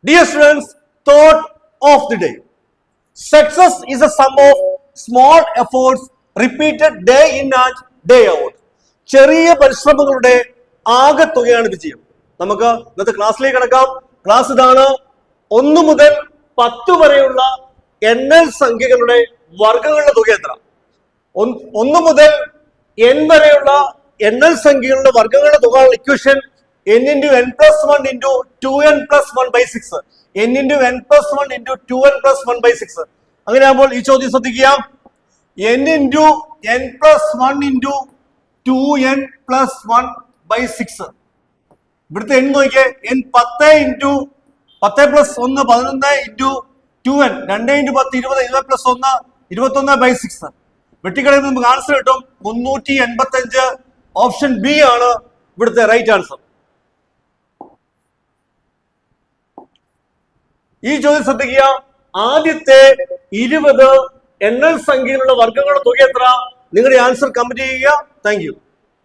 Dear students, thought of the day. Success is a sum of small efforts repeated day in and day out. ചെറിയ പരിശ്രമങ്ങളുടെ ആകെത്തുകയാണ് വിജയം. നമുക്ക് ഇന്നത്തെ ക്ലാസ്സിലേക്ക് കടക്കാം. ക്ലാസ് ഇതാണ്. 1 മുതൽ 10 വരെയുള്ള എണ്ണൽ സംഖ്യകളുടെ വർഗങ്ങളുടെ തുക എത്ര? 1 മുതൽ n വരെയുള്ള എണ്ണൽ സംഖ്യകളുടെ വർഗങ്ങളുടെ തുകയുള്ള equation n into n plus 1 into 2n plus 1 by 6. n into n plus 1 into 2n plus 1 by 6. അങ്ങനെയാകുമ്പോൾ ഈ ചോദ്യം ശ്രദ്ധിക്കുക. n into n plus 1 into 2n plus 1 by 6. ഇവിടുത്തെ n നോക്കിയേ. n 10 into 10 plus 1 11 into 2n 2 into 10 20 20 plus 1 21 by 6. വെട്ടിക്കളയുമ്പോൾ നമുക്ക് answer കിട്ടും 385. Option B ആണ് ഇവിടുത്തെ റൈറ്റ് ആൻസർ. ഈ ചോദ്യം ശ്രദ്ധിക്കുക. ആദ്യത്തെ 20 എണ്ണൽ സംഖ്യയിലുള്ള വർഗങ്ങളുടെ തുക എത്ര? നിങ്ങളുടെ ആൻസർ കമന്റ് ചെയ്യുക. Thank you.